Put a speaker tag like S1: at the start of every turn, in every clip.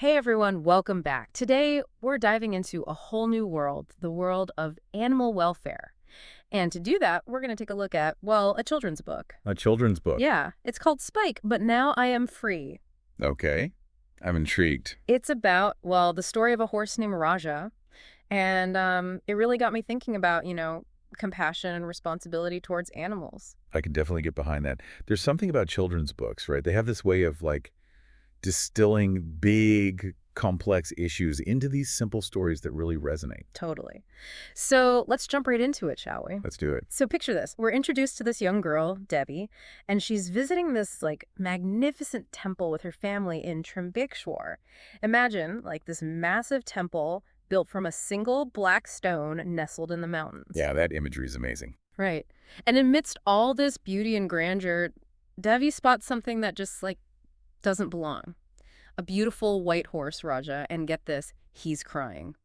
S1: Hey everyone, welcome back. Today, we're diving into a whole new world, the world of animal welfare. And to do that, we're going to take a look at, well, a children's book.
S2: A children's book.
S1: Yeah, it's called Spike, but Now I Am Free.
S2: Okay. I'm intrigued.
S1: It's about, well, the story of a horse named Raja. And it really got me thinking about, compassion and responsibility towards animals.
S2: I can definitely get behind that. There's something about children's books, right? They have this way of distilling big, complex issues into these simple stories that really resonate.
S1: Totally. So let's jump right into it, shall we?
S2: Let's do it.
S1: So picture this. We're introduced to this young girl, Debbie, and she's visiting this magnificent temple with her family in Trimbakeshwar. Imagine this massive temple built from a single black stone nestled in the mountains.
S2: Yeah, that imagery is amazing.
S1: Right. And amidst all this beauty and grandeur, Debbie spots something that just doesn't belong. A beautiful white horse, Raja, and get this, he's crying.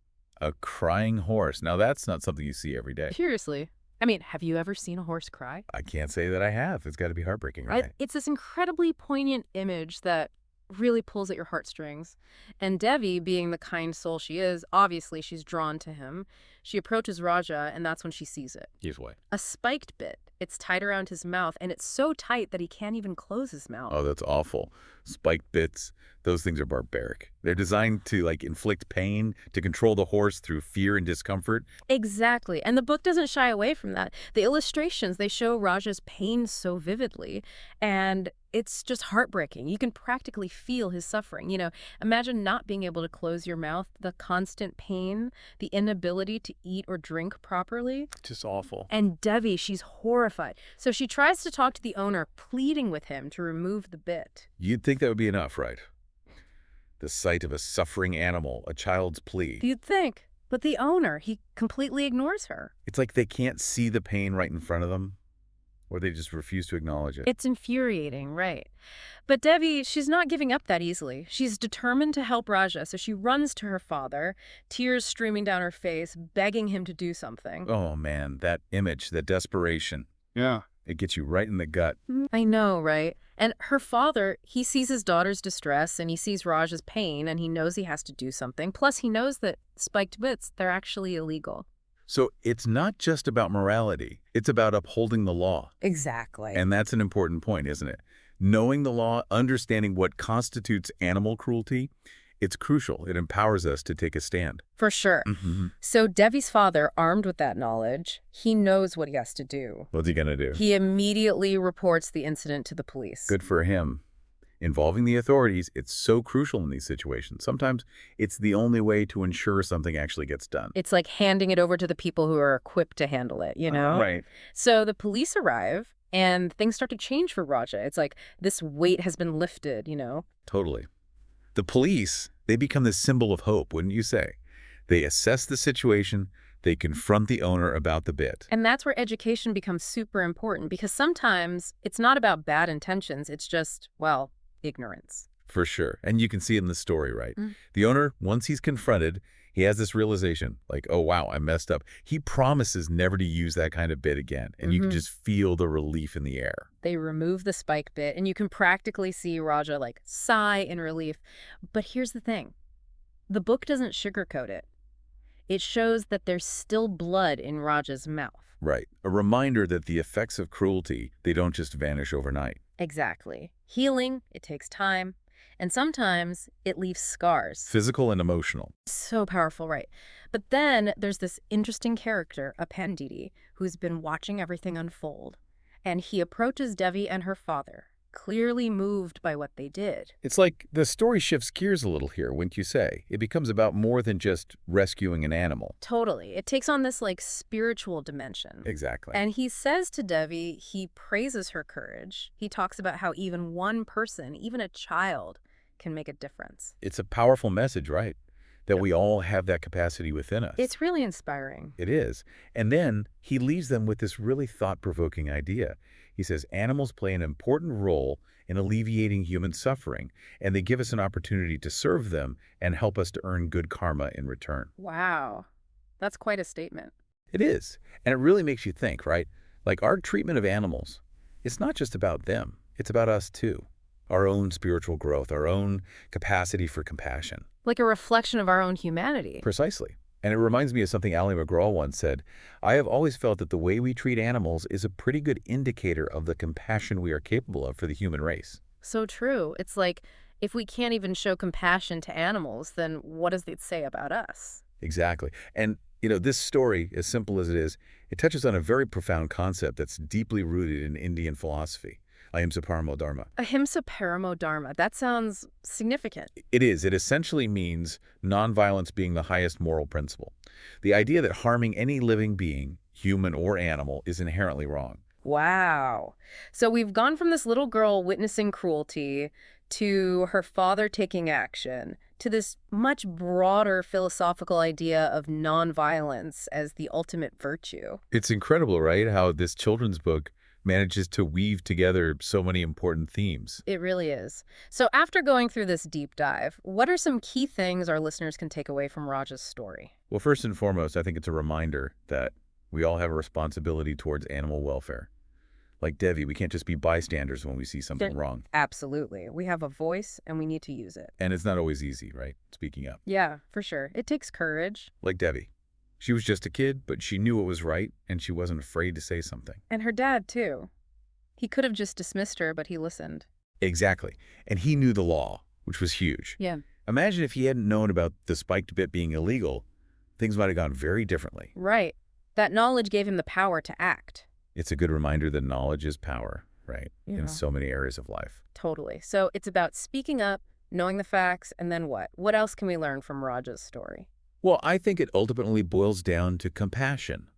S2: A crying horse. Now, that's not something you see every day.
S1: Seriously. I mean, have you ever seen a horse cry?
S2: I can't say that I have. It's got to be heartbreaking, right?
S1: It's this incredibly poignant image that really pulls at your heartstrings. And Devi, being the kind soul she is, obviously she's drawn to him. She approaches Raja, and that's when she sees it.
S2: Here's what.
S1: A spiked bit. It's tied around his mouth, and it's so tight that he can't even close his mouth.
S2: Oh, that's awful. Spiked bits, those things are barbaric. They're designed to inflict pain, to control the horse through fear and discomfort.
S1: Exactly. And the book doesn't shy away from that. The illustrations, they show Raja's pain so vividly, and it's just heartbreaking. You can practically feel his suffering. Imagine not being able to close your mouth, the constant pain, the inability to eat or drink properly.
S2: Just awful.
S1: And Devi, she's horrified. So she tries to talk to the owner, pleading with him to remove the bit.
S2: You'd think that would be enough, right? The sight of a suffering animal, a child's plea.
S1: You'd think. But the owner, he completely ignores her.
S2: It's like they can't see the pain right in front of them, or they just refuse to acknowledge it.
S1: It's infuriating, right? But Devi, she's not giving up that easily. She's determined to help Raja, so she runs to her father, tears streaming down her face, begging him to do something.
S2: Oh, man, that image, that desperation.
S3: Yeah.
S2: It gets you right in the gut.
S1: I know, right? And her father, he sees his daughter's distress, and he sees Raja's pain, and he knows he has to do something. Plus, he knows that spiked bits, they're actually illegal.
S2: So it's not just about morality. It's about upholding the law.
S1: Exactly.
S2: And that's an important point, isn't it? Knowing the law, understanding what constitutes animal cruelty, it's crucial. It empowers us to take a stand.
S1: For sure. So Devi's father, armed with that knowledge, he knows what he has to do.
S2: What's he going to do?
S1: He immediately reports the incident to the police.
S2: Good for him. Involving the authorities, it's so crucial in these situations. Sometimes it's the only way to ensure something actually gets done.
S1: It's like handing it over to the people who are equipped to handle it,
S2: Right.
S1: So the police arrive, and things start to change for Raja. It's like this weight has been lifted.
S2: Totally. The police, they become the symbol of hope, wouldn't you say? They assess the situation, they confront the owner about the bit.
S1: And that's where education becomes super important, because sometimes it's not about bad intentions. It's just, well, ignorance.
S2: For sure. And you can see it in the story, right? The owner, once he's confronted, he has this realization, oh, wow, I messed up. He promises never to use that kind of bit again. And you can just feel the relief in the air.
S1: They remove the spike bit, and you can practically see Raja sigh in relief. But here's the thing. The book doesn't sugarcoat it. It shows that there's still blood in Raja's mouth.
S2: Right. A reminder that the effects of cruelty, they don't just vanish overnight.
S1: Exactly. Healing, it takes time. And sometimes it leaves scars.
S2: Physical and emotional.
S1: So powerful, right? But then there's this interesting character, a Panditi, who's been watching everything unfold. And he approaches Devi and her father, clearly moved by what they did.
S2: It's like the story shifts gears a little here, wouldn't you say? It becomes about more than just rescuing an animal.
S1: Totally. It takes on this spiritual dimension.
S2: Exactly.
S1: And he says to Devi, he praises her courage. He talks about how even one person, even a child, can make a difference.
S2: It's a powerful message, right? That we all have that capacity within us.
S1: It's really inspiring.
S2: It is. And then he leaves them with this really thought-provoking idea. He says animals play an important role in alleviating human suffering, and they give us an opportunity to serve them and help us to earn good karma in return.
S1: Wow. That's quite a statement.
S2: It is. And it really makes you think, right? Our treatment of animals, it's not just about them. It's about us, too. our own spiritual growth, our own capacity for compassion.
S1: Like a reflection of our own humanity.
S2: Precisely. And it reminds me of something Ali McGraw once said. I have always felt that the way we treat animals is a pretty good indicator of the compassion we are capable of for the human race.
S1: So true. It's like, if we can't even show compassion to animals, then what does it say about us?
S2: Exactly. And, this story, as simple as it is, it touches on a very profound concept that's deeply rooted in Indian philosophy, ahimsa paramo dharma.
S1: Ahimsa paramo dharma. That sounds significant.
S2: It is. It essentially means nonviolence being the highest moral principle. The idea that harming any living being, human or animal, is inherently wrong.
S1: Wow. So we've gone from this little girl witnessing cruelty to her father taking action to this much broader philosophical idea of nonviolence as the ultimate virtue.
S2: It's incredible, right, how this children's book manages to weave together so many important themes.
S1: It really is. So after going through this deep dive, what are some key things our listeners can take away from Raj's story?
S2: Well, first and foremost, I think it's a reminder that we all have a responsibility towards animal welfare. Like Devi, we can't just be bystanders when we see something wrong.
S1: Absolutely. We have a voice and we need to use it.
S2: And it's not always easy, right? Speaking up.
S1: Yeah, for sure. It takes courage.
S2: Like Devi. She was just a kid, but she knew what was right, and she wasn't afraid to say something.
S1: And her dad, too. He could have just dismissed her, but he listened.
S2: Exactly. And he knew the law, which was huge.
S1: Yeah.
S2: Imagine if he hadn't known about the spiked bit being illegal, things might have gone very differently.
S1: Right. That knowledge gave him the power to act.
S2: It's a good reminder that knowledge is power, right?
S1: Yeah.
S2: In so many areas of life.
S1: Totally. So it's about speaking up, knowing the facts, and then what? What else can we learn from Raj's story?
S2: Well, I think it ultimately boils down to compassion.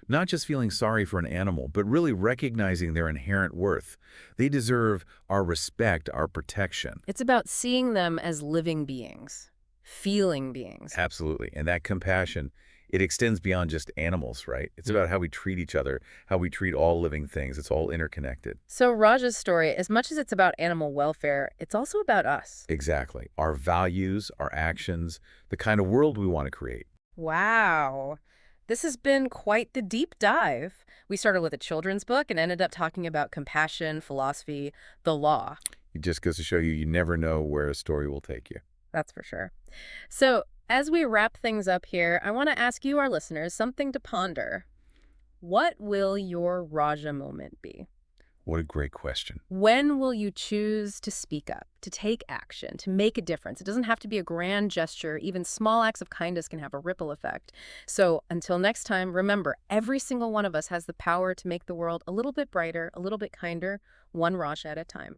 S2: Not just feeling sorry for an animal, but really recognizing their inherent worth. They deserve our respect, our protection.
S1: It's about seeing them as living beings, feeling beings.
S2: Absolutely. And that compassion, it extends beyond just animals, right? It's about how we treat each other, how we treat all living things. It's all interconnected.
S1: So Raj's story, as much as it's about animal welfare, it's also about us.
S2: Exactly. Our values, our actions, the kind of world we want to create.
S1: Wow. This has been quite the deep dive. We started with a children's book and ended up talking about compassion, philosophy, the law.
S2: It just goes to show you, you never know where a story will take you.
S1: That's for sure. So as we wrap things up here, I want to ask you, our listeners, something to ponder. What will your Raja moment be?
S2: What a great question.
S1: When will you choose to speak up, to take action, to make a difference? It doesn't have to be a grand gesture. Even small acts of kindness can have a ripple effect. So until next time, remember, every single one of us has the power to make the world a little bit brighter, a little bit kinder, one Raja at a time.